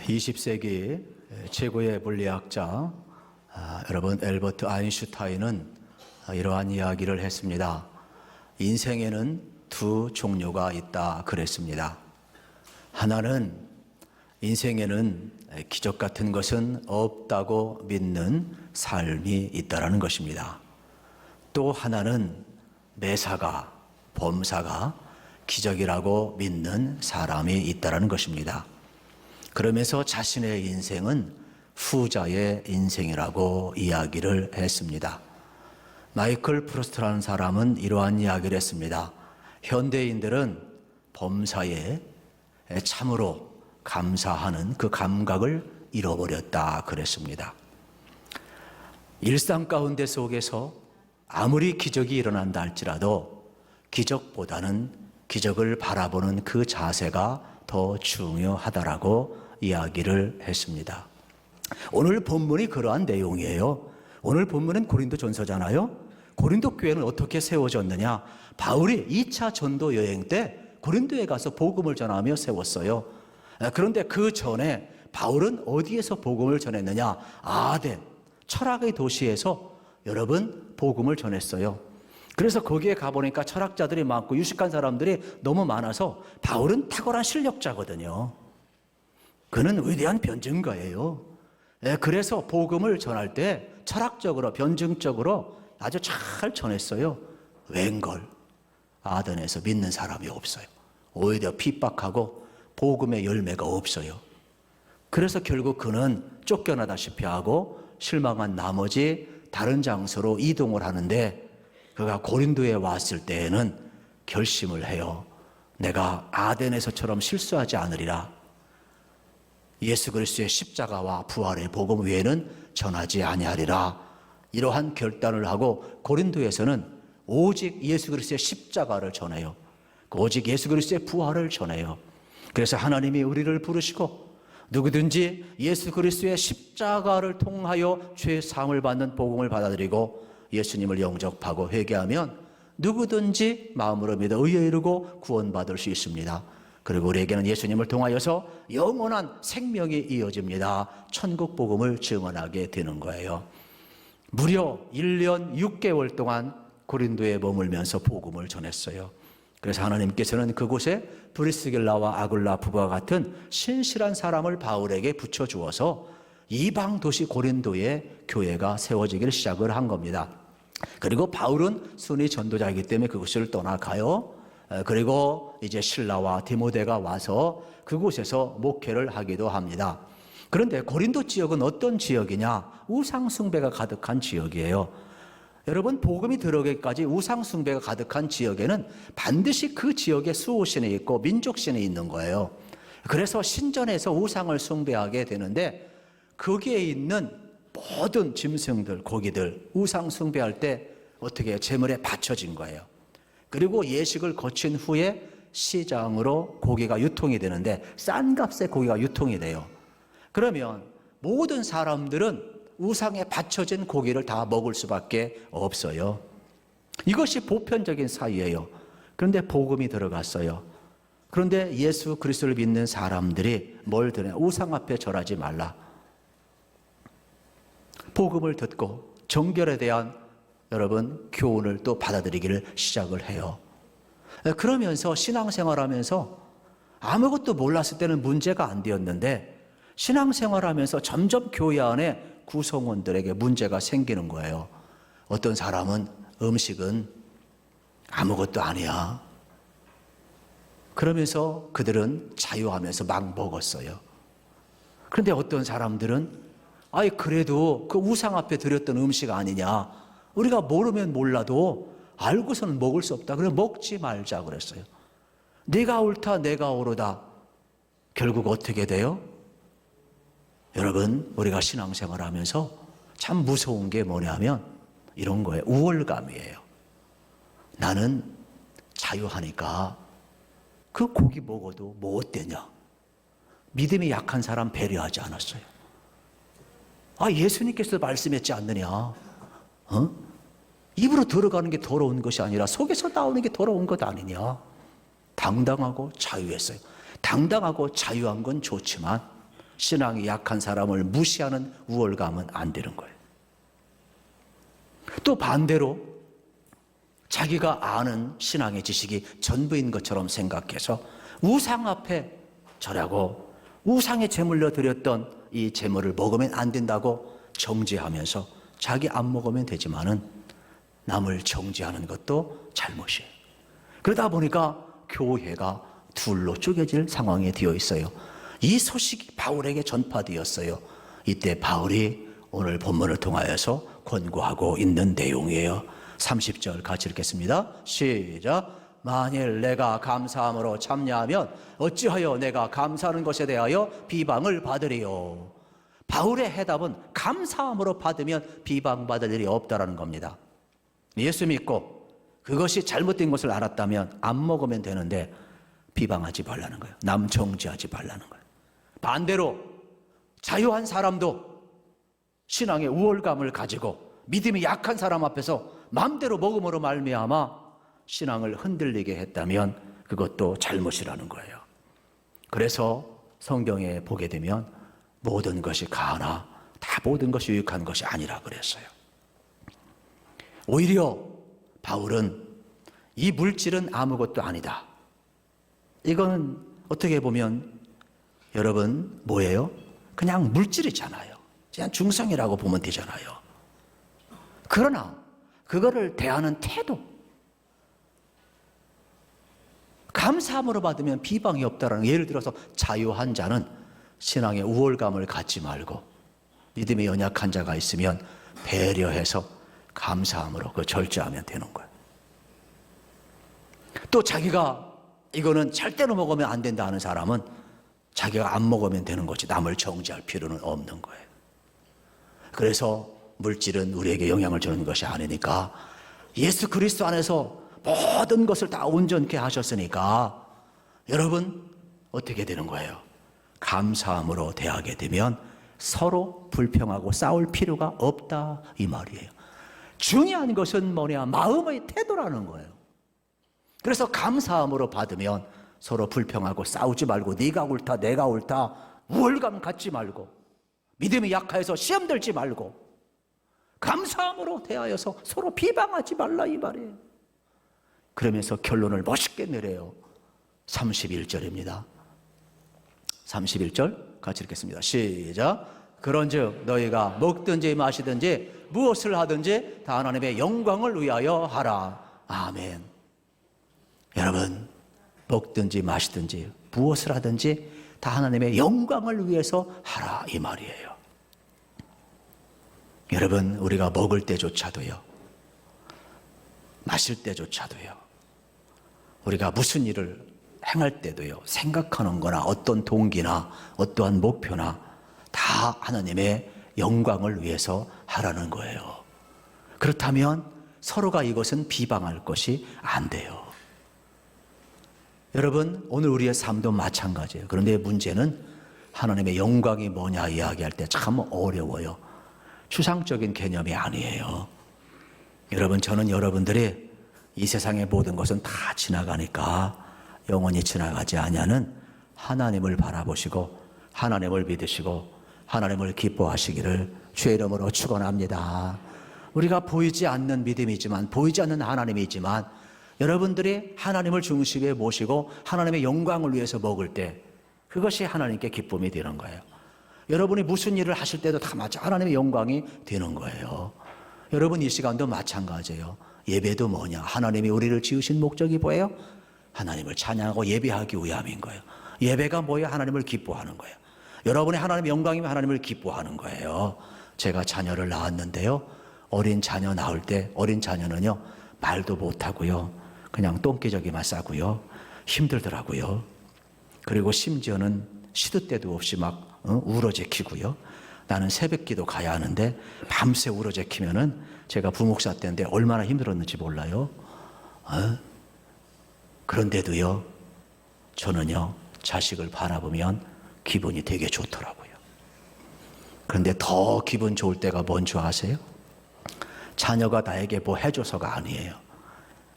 20세기 최고의 물리학자 여러분 엘버트 아인슈타인은 이러한 이야기를 했습니다. 인생에는 두 종류가 있다 그랬습니다. 하나는 인생에는 기적 같은 것은 없다고 믿는 삶이 있다라는 것입니다. 또 하나는 매사가 범사가 기적이라고 믿는 사람이 있다라는 것입니다. 그러면서 자신의 인생은 후자의 인생이라고 이야기를 했습니다. 마이클 프루스트라는 사람은 이러한 이야기를 했습니다. 현대인들은 범사에 참으로 감사하는 그 감각을 잃어버렸다 그랬습니다. 일상 가운데 속에서 아무리 기적이 일어난다 할지라도 기적보다는 기적을 바라보는 그 자세가 더 중요하다라고 이야기를 했습니다. 오늘 본문이 그러한 내용이에요. 오늘 본문은 고린도전서잖아요. 고린도 교회는 어떻게 세워졌느냐? 바울이 2차 전도 여행 때 고린도에 가서 복음을 전하며 세웠어요. 그런데 그 전에 바울은 어디에서 복음을 전했느냐? 아덴, 철학의 도시에서 여러분 복음을 전했어요. 그래서 거기에 가보니까 철학자들이 많고 유식한 사람들이 너무 많아서 바울은 탁월한 실력자거든요. 그는 위대한 변증가예요. 그래서 복음을 전할 때 철학적으로 변증적으로 아주 잘 전했어요. 웬걸 아덴에서 믿는 사람이 없어요. 오히려 핍박하고 복음의 열매가 없어요. 그래서 결국 그는 쫓겨나다시피 하고 실망한 나머지 다른 장소로 이동을 하는데 그가 고린도에 왔을 때에는 결심을 해요. 내가 아덴에서처럼 실수하지 않으리라. 예수 그리스도의 십자가와 부활의 복음 외에는 전하지 아니하리라. 이러한 결단을 하고 고린도에서는 오직 예수 그리스도의 십자가를 전해요. 오직 예수 그리스도의 부활을 전해요. 그래서 하나님이 우리를 부르시고 누구든지 예수 그리스도의 십자가를 통하여 죄 사함을 받는 복음을 받아들이고 예수님을 영접하고 회개하면 누구든지 마음으로 믿어 의에 이르고 구원받을 수 있습니다. 그리고 우리에게는 예수님을 통하여서 영원한 생명이 이어집니다. 천국 복음을 증언하게 되는 거예요. 무려 1년 6개월 동안 고린도에 머물면서 복음을 전했어요. 그래서 하나님께서는 그곳에 브리스길라와 아굴라 부부와 같은 신실한 사람을 바울에게 붙여주어서 이방 도시 고린도에 교회가 세워지기를 시작을 한 겁니다. 그리고 바울은 순위 전도자이기 때문에 그곳을 떠나가요. 그리고 이제 실라와 디모데가 와서 그곳에서 목회를 하기도 합니다. 그런데 고린도 지역은 어떤 지역이냐? 우상 숭배가 가득한 지역이에요. 여러분, 복음이 들어오기까지 우상 숭배가 가득한 지역에는 반드시 그 지역에 수호신이 있고 민족신이 있는 거예요. 그래서 신전에서 우상을 숭배하게 되는데 거기에 있는 모든 짐승들, 고기들 우상 숭배할 때 어떻게 제물에 바쳐진 거예요. 그리고 예식을 거친 후에 시장으로 고기가 유통이 되는데 싼 값에 고기가 유통이 돼요. 그러면 모든 사람들은 우상에 바쳐진 고기를 다 먹을 수밖에 없어요. 이것이 보편적인 사유예요. 그런데 복음이 들어갔어요. 그런데 예수 그리스도를 믿는 사람들이 뭘 들으냐? 우상 앞에 절하지 말라. 복음을 듣고 정결에 대한 여러분 교훈을 또 받아들이기를 시작을 해요. 그러면서 신앙생활하면서 아무것도 몰랐을 때는 문제가 안 되었는데 신앙생활하면서 점점 교회 안에 구성원들에게 문제가 생기는 거예요. 어떤 사람은 음식은 아무것도 아니야. 그러면서 그들은 자유하면서 막 먹었어요. 그런데 어떤 사람들은 아이 그래도 그 우상 앞에 드렸던 음식 아니냐. 우리가 모르면 몰라도 알고서는 먹을 수 없다. 그래 먹지 말자 그랬어요. 네가 옳다 내가 옳으다. 결국 어떻게 돼요? 여러분 우리가 신앙생활 하면서 참 무서운 게 뭐냐면 이런 거예요. 우월감이에요. 나는 자유하니까 그 고기 먹어도 뭐 어때냐. 믿음이 약한 사람 배려하지 않았어요. 아 예수님께서 말씀했지 않느냐. 입으로 들어가는 게 더러운 것이 아니라 속에서 나오는 게 더러운 것 아니냐. 당당하고 자유했어요. 당당하고 자유한 건 좋지만 신앙이 약한 사람을 무시하는 우월감은 안 되는 거예요. 또 반대로 자기가 아는 신앙의 지식이 전부인 것처럼 생각해서 우상 앞에 절하고 우상에 제물로 드렸던 이 제물을 먹으면 안 된다고 정죄하면서 자기 안 먹으면 되지만은 남을 정죄하는 것도 잘못이에요. 그러다 보니까 교회가 둘로 쪼개질 상황에 되어 있어요. 이 소식이 바울에게 전파되었어요. 이때 바울이 오늘 본문을 통하여서 권고하고 있는 내용이에요. 30절 같이 읽겠습니다. 시작. 만일 내가 감사함으로 참여하면 어찌하여 내가 감사하는 것에 대하여 비방을 받으리요. 바울의 해답은 감사함으로 받으면 비방받을 일이 없다라는 겁니다. 예수 믿고 그것이 잘못된 것을 알았다면 안 먹으면 되는데 비방하지 말라는 거예요. 남 정죄하지 말라는 거예요. 반대로 자유한 사람도 신앙의 우월감을 가지고 믿음이 약한 사람 앞에서 마음대로 먹음으로 말미암아 신앙을 흔들리게 했다면 그것도 잘못이라는 거예요. 그래서 성경에 보게 되면 모든 것이 가하나 다 모든 것이 유익한 것이 아니라 그랬어요. 오히려 바울은 이 물질은 아무것도 아니다. 이거는 어떻게 보면 여러분 뭐예요? 그냥 물질이잖아요. 그냥 중성이라고 보면 되잖아요. 그러나 그거를 대하는 태도, 감사함으로 받으면 비방이 없다라는, 예를 들어서 자유한 자는 신앙의 우월감을 갖지 말고 믿음이 연약한 자가 있으면 배려해서 감사함으로 그 절제하면 되는 거예요. 또 자기가 이거는 절대로 먹으면 안 된다 하는 사람은 자기가 안 먹으면 되는 거지 남을 정죄할 필요는 없는 거예요. 그래서 물질은 우리에게 영향을 주는 것이 아니니까 예수 그리스도 안에서 모든 것을 다 온전케 하셨으니까 여러분 어떻게 되는 거예요? 감사함으로 대하게 되면 서로 불평하고 싸울 필요가 없다 이 말이에요. 중요한 것은 뭐냐? 마음의 태도라는 거예요. 그래서 감사함으로 받으면 서로 불평하고 싸우지 말고 네가 옳다 내가 옳다 우월감 갖지 말고 믿음이 약해서 시험 들지 말고 감사함으로 대하여서 서로 비방하지 말라 이 말이에요. 그러면서 결론을 멋있게 내려요. 31절입니다. 31절 같이 읽겠습니다. 시작. 그런즉 너희가 먹든지 마시든지 무엇을 하든지 다 하나님의 영광을 위하여 하라. 아멘. 여러분 먹든지 마시든지 무엇을 하든지 다 하나님의 영광을 위해서 하라 이 말이에요. 여러분 우리가 먹을 때조차도요, 마실 때조차도요, 우리가 무슨 일을 행할 때도요, 생각하는 거나 어떤 동기나 어떠한 목표나 다 하나님의 영광을 위해서 하라는 거예요. 그렇다면 서로가 이것은 비방할 것이 안 돼요. 여러분 오늘 우리의 삶도 마찬가지예요. 그런데 문제는 하나님의 영광이 뭐냐 이야기할 때 참 어려워요. 추상적인 개념이 아니에요. 여러분 저는 여러분들이 이 세상의 모든 것은 다 지나가니까 영원히 지나가지 아니하는 하나님을 바라보시고 하나님을 믿으시고 하나님을 기뻐하시기를 주의 이름으로 축원합니다. 우리가 보이지 않는 믿음이지만 보이지 않는 하나님이지만 여러분들이 하나님을 중심에 모시고 하나님의 영광을 위해서 먹을 때 그것이 하나님께 기쁨이 되는 거예요. 여러분이 무슨 일을 하실 때도 다 마치 하나님의 영광이 되는 거예요. 여러분 이 시간도 마찬가지예요. 예배도 뭐냐? 하나님이 우리를 지으신 목적이 뭐예요? 하나님을 찬양하고 예배하기 위함인 거예요. 예배가 뭐예요? 하나님을 기뻐하는 거예요. 여러분의 하나님의 영광이면 하나님을 기뻐하는 거예요. 제가 자녀를 낳았는데요, 어린 자녀 낳을 때 어린 자녀는요 말도 못하고요 그냥 똥기저귀만 싸고요 힘들더라고요. 그리고 심지어는 시도 때도 없이 막 울어제키고요. 나는 새벽기도 가야 하는데 밤새 울어제키면은 제가 부목사 때인데 얼마나 힘들었는지 몰라요. 그런데도요 저는요 자식을 바라보면 기분이 되게 좋더라고요. 그런데 더 기분 좋을 때가 뭔지 아세요? 자녀가 나에게 뭐 해줘서가 아니에요.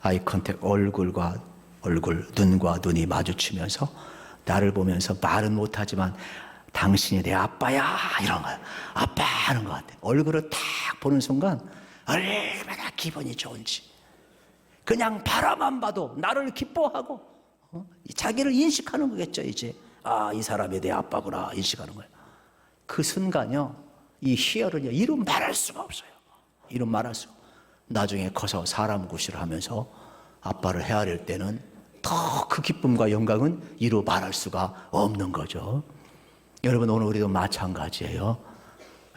아이 컨택, 얼굴과 얼굴, 눈과 눈이 마주치면서 나를 보면서 말은 못하지만 당신이 내 아빠야 이런 거야. 아빠 하는 것 같아. 얼굴을 딱 보는 순간 얼마나 기분이 좋은지. 그냥 바라만 봐도 나를 기뻐하고 자기를 인식하는 거겠죠. 이제 이 사람이 내 아빠구나 인식하는 거예요. 그 순간요, 이 희열은요 이루 말할 수가 없어요. 이루 말할 수가. 나중에 커서 사람 구실을 하면서 아빠를 헤아릴 때는 더 그 기쁨과 영광은 이루 말할 수가 없는 거죠. 여러분, 오늘 우리도 마찬가지예요.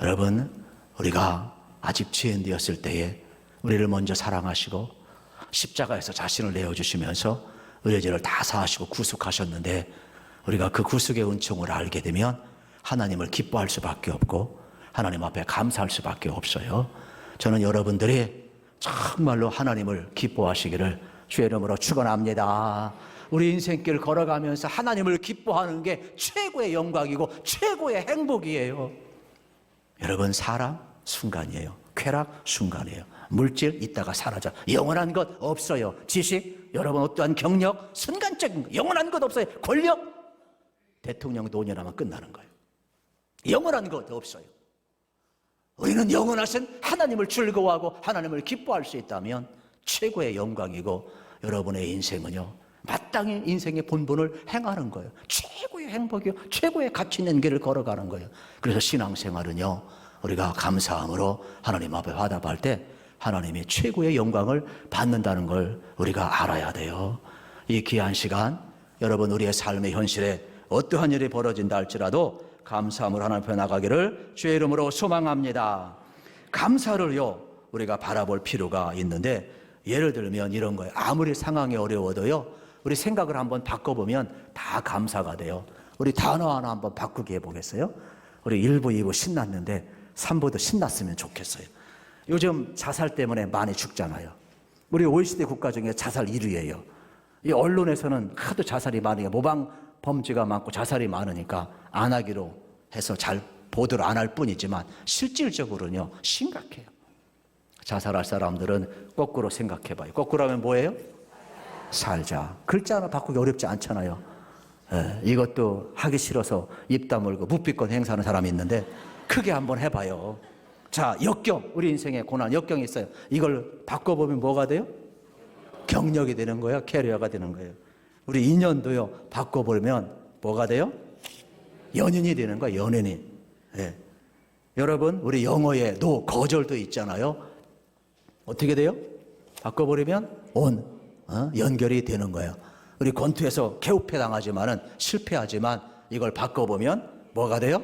여러분, 우리가 아직 죄인 되었을 때에 우리를 먼저 사랑하시고 십자가에서 자신을 내어주시면서 의뢰죄를 다 사하시고 구속하셨는데, 우리가 그 구속의 은총을 알게 되면 하나님을 기뻐할 수밖에 없고 하나님 앞에 감사할 수밖에 없어요. 저는 여러분들이 정말로 하나님을 기뻐하시기를 주의 이름으로 축원합니다. 우리 인생길 걸어가면서 하나님을 기뻐하는 게 최고의 영광이고 최고의 행복이에요. 여러분, 사람 순간이에요. 쾌락 순간이에요. 물질 있다가 사라져. 영원한 것 없어요. 지식, 여러분 어떠한 경력, 순간적인 거, 영원한 것 없어요. 권력, 대통령 노년하면 끝나는 거예요. 영원한 것 없어요. 우리는 영원하신 하나님을 즐거워하고 하나님을 기뻐할 수 있다면 최고의 영광이고, 여러분의 인생은요 마땅히 인생의 본분을 행하는 거예요. 최고의 행복이요, 최고의 가치 있는 길을 걸어가는 거예요. 그래서 신앙생활은요, 우리가 감사함으로 하나님 앞에 화답할 때 하나님이 최고의 영광을 받는다는 걸 우리가 알아야 돼요. 이 귀한 시간, 여러분 우리의 삶의 현실에 어떠한 일이 벌어진다 할지라도 감사함으로 하나님 앞에 나가기를 주의 이름으로 소망합니다. 감사를요 우리가 바라볼 필요가 있는데, 예를 들면 이런 거예요. 아무리 상황이 어려워도요, 우리 생각을 한번 바꿔보면 다 감사가 돼요. 우리 단어 하나 한번 바꾸게 해보겠어요? 우리 1부, 2부 신났는데 3부도 신났으면 좋겠어요. 요즘 자살 때문에 많이 죽잖아요. 우리 OECD 국가 중에 자살 1위예요. 이 언론에서는 하도 자살이 많으니까, 모방 범죄가 많고 자살이 많으니까 안 하기로 해서 잘 보도를 안 할 뿐이지만 실질적으로는요 심각해요. 자살할 사람들은 거꾸로 생각해봐요. 거꾸로 하면 뭐예요? 살자. 글자 하나 바꾸기 어렵지 않잖아요. 이것도 하기 싫어서 입 다물고 묵비권 행사하는 사람이 있는데 크게 한번 해봐요. 자, 역경, 우리 인생에 고난, 역경이 있어요. 이걸 바꿔보면 뭐가 돼요? 경력이 되는 거예요. 캐리어가 되는 거예요. 우리 인연도요 바꿔보면 뭐가 돼요? 연인이 되는 거예요. 연인이. 여러분, 우리 영어에 노, 거절도 있잖아요. 어떻게 돼요? 바꿔버리면 온, 연결이 되는 거예요. 우리 권투에서 개우패 당하지만은 실패하지만 이걸 바꿔보면 뭐가 돼요?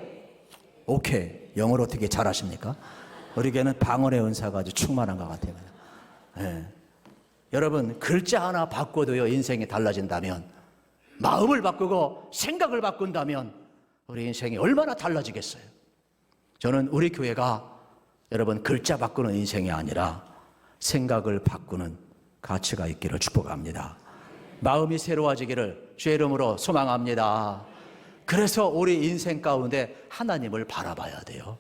오케이. 영어로 어떻게 잘하십니까? 우리에게는 방언의 은사가 아주 충만한 것 같아요. 여러분, 글자 하나 바꿔도요 인생이 달라진다면, 마음을 바꾸고 생각을 바꾼다면 우리 인생이 얼마나 달라지겠어요. 저는 우리 교회가 여러분 글자 바꾸는 인생이 아니라 생각을 바꾸는 가치가 있기를 축복합니다. 마음이 새로워지기를 주의 이름으로 소망합니다. 그래서 우리 인생 가운데 하나님을 바라봐야 돼요.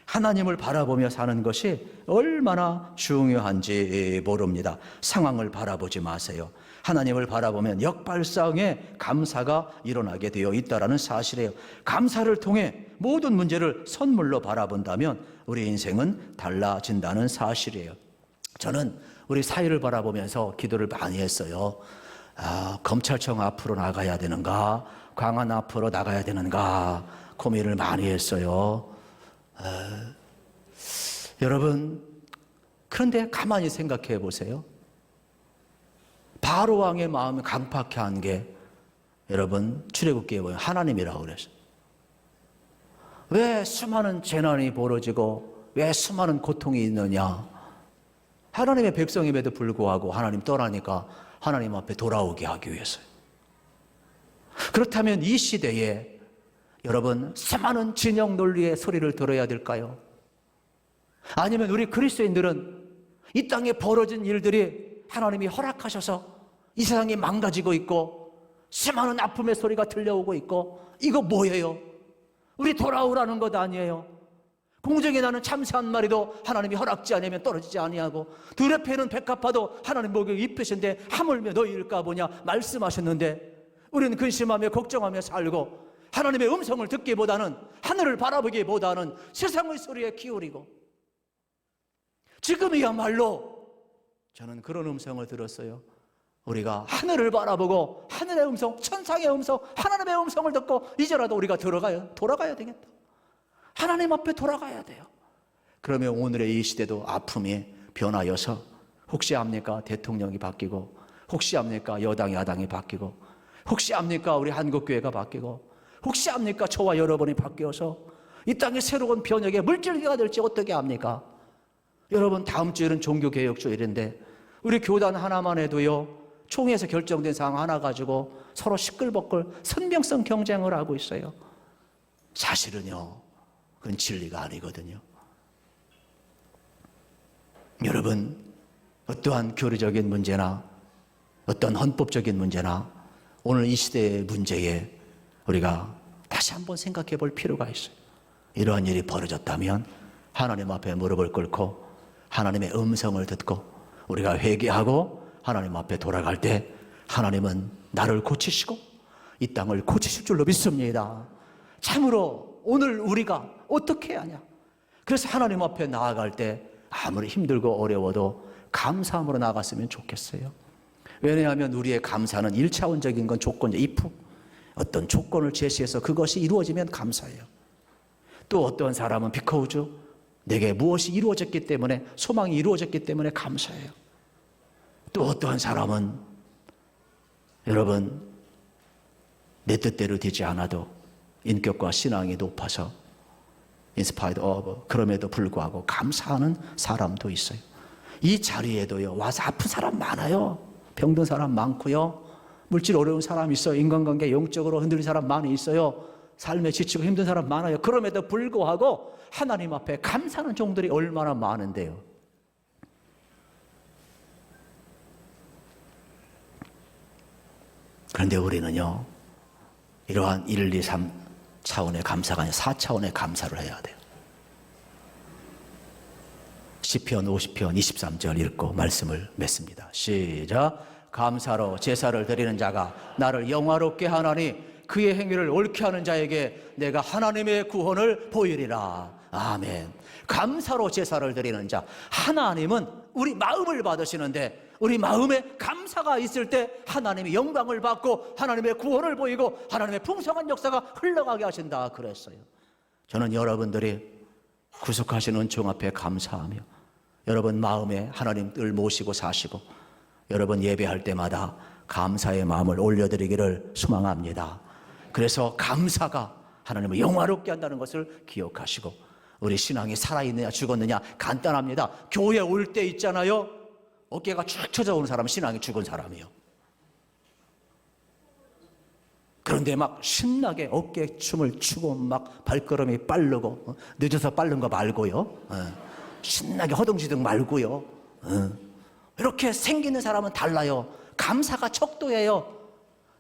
하나님을 바라보며 사는 것이 얼마나 중요한지 모릅니다. 상황을 바라보지 마세요. 하나님을 바라보면 역발상의 감사가 일어나게 되어 있다는 사실이에요. 감사를 통해 모든 문제를 선물로 바라본다면 우리 인생은 달라진다는 사실이에요. 저는 우리 사회를 바라보면서 기도를 많이 했어요. 검찰청 앞으로 나가야 되는가, 광안 앞으로 나가야 되는가 고민을 많이 했어요. 여러분, 그런데 가만히 생각해 보세요. 바로 왕의 마음을 강팍해 한 게 여러분 출애굽기에 보면 하나님이라고 그랬어요. 왜 수많은 재난이 벌어지고 왜 수많은 고통이 있느냐? 하나님의 백성임에도 불구하고 하나님 떠나니까 하나님 앞에 돌아오게 하기 위해서요. 그렇다면 이 시대에 여러분 수많은 진영 논리의 소리를 들어야 될까요? 아니면 우리 그리스도인들은 이 땅에 벌어진 일들이 하나님이 허락하셔서 이 세상이 망가지고 있고 수많은 아픔의 소리가 들려오고 있고, 이거 뭐예요? 우리 돌아오라는 것 아니에요? 공중에 나는 참새 한 마리도 하나님이 허락지 아니면 떨어지지 아니하고, 들의 패는 백합화도 하나님 목에 입히신데 하물며 너희일까 보냐 말씀하셨는데, 우리는 근심하며 걱정하며 살고 하나님의 음성을 듣기보다는, 하늘을 바라보기보다는 세상의 소리에 기울이고, 지금이야말로 저는 그런 음성을 들었어요. 우리가 하늘을 바라보고 하늘의 음성, 천상의 음성, 하나님의 음성을 듣고 이제라도 우리가 돌아가야 되겠다. 하나님 앞에 돌아가야 돼요. 그러면 오늘의 이 시대도 아픔이 변하여서, 혹시 압니까? 대통령이 바뀌고, 혹시 압니까? 여당 야당이 바뀌고, 혹시 압니까? 우리 한국교회가 바뀌고, 혹시 압니까? 저와 여러분이 바뀌어서 이 땅에 새로운 변혁의 물줄기가 될지 어떻게 압니까? 여러분, 다음 주일은 종교개혁주일인데 우리 교단 하나만 해도요, 총회에서 결정된 사항 하나 가지고 서로 시끌벅글 선명성 경쟁을 하고 있어요. 사실은요, 그건 진리가 아니거든요. 여러분, 어떠한 교리적인 문제나 어떤 헌법적인 문제나 오늘 이 시대의 문제에 우리가 다시 한번 생각해 볼 필요가 있어요. 이러한 일이 벌어졌다면 하나님 앞에 무릎을 꿇고 하나님의 음성을 듣고 우리가 회개하고 하나님 앞에 돌아갈 때 하나님은 나를 고치시고 이 땅을 고치실 줄로 믿습니다. 참으로 오늘 우리가 어떻게 하냐? 그래서 하나님 앞에 나아갈 때 아무리 힘들고 어려워도 감사함으로 나아갔으면 좋겠어요. 왜냐하면 우리의 감사는 1차원적인 건 조건적, if, 어떤 조건을 제시해서 그것이 이루어지면 감사해요. 또 어떤 사람은 because, 내게 무엇이 이루어졌기 때문에, 소망이 이루어졌기 때문에 감사해요. 또 어떠한 사람은, 여러분, 내 뜻대로 되지 않아도 인격과 신앙이 높아서 in spite of, 그럼에도 불구하고 감사하는 사람도 있어요. 이 자리에도요, 와서 아픈 사람 많아요. 병든 사람 많고요. 물질 어려운 사람 있어요. 인간관계 영적으로 흔들린 사람 많이 있어요. 삶에 지치고 힘든 사람 많아요. 그럼에도 불구하고 하나님 앞에 감사하는 종들이 얼마나 많은데요. 그런데 우리는요, 이러한 1, 2, 3 차원의 감사가 아니라 4차원의 감사를 해야 돼요. 시편 50편 23절 읽고 말씀을 맺습니다. 시작. 감사로 제사를 드리는 자가 나를 영화롭게 하나니 그의 행위를 옳게 하는 자에게 내가 하나님의 구원을 보이리라. 아멘. 감사로 제사를 드리는 자, 하나님은 우리 마음을 받으시는데 우리 마음에 감사가 있을 때 하나님의 영광을 받고 하나님의 구원을 보이고 하나님의 풍성한 역사가 흘러가게 하신다 그랬어요. 저는 여러분들이 구속하신 은총 앞에 감사하며 여러분 마음에 하나님을 모시고 사시고 여러분 예배할 때마다 감사의 마음을 올려드리기를 소망합니다. 그래서 감사가 하나님을 영화롭게 한다는 것을 기억하시고, 우리 신앙이 살아있느냐 죽었느냐 간단합니다. 교회 올 때 있잖아요, 어깨가 쭉 쳐져 오는 사람은 신앙이 죽은 사람이에요. 그런데 막 신나게 어깨춤을 추고 막 발걸음이 빠르고, 늦어서 빠른 거 말고요, 신나게 허둥지둥 말고요, 이렇게 생기는 사람은 달라요. 감사가 척도예요.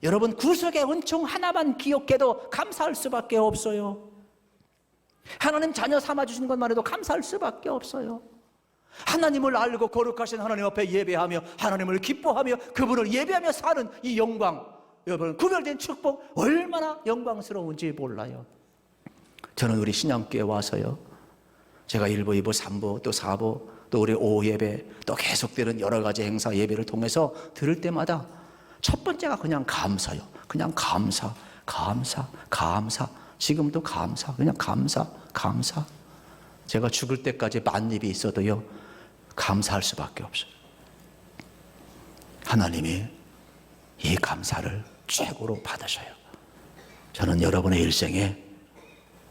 여러분, 구속의 은총 하나만 기억해도 감사할 수밖에 없어요. 하나님 자녀 삼아주신 것만 해도 감사할 수밖에 없어요. 하나님을 알고 거룩하신 하나님 앞에 예배하며 하나님을 기뻐하며 그분을 예배하며 사는 이 영광, 여러분, 구별된 축복 얼마나 영광스러운지 몰라요. 저는 우리 신앙교회 와서요, 제가 1부, 2부, 3부, 또 4부, 또 우리 오후 예배, 또 계속되는 여러 가지 행사 예배를 통해서 들을 때마다 첫 번째가 그냥 감사요. 그냥 감사, 감사, 감사. 지금도 감사, 그냥 감사, 감사. 제가 죽을 때까지 만입이 있어도요, 감사할 수밖에 없어요. 하나님이 이 감사를 최고로 받으셔요. 저는 여러분의 일생에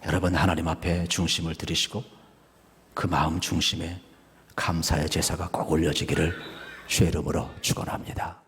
여러분 하나님 앞에 중심을 들이시고 그 마음 중심에 감사의 제사가 꼭 올려지기를 주의 이름으로 축원합니다.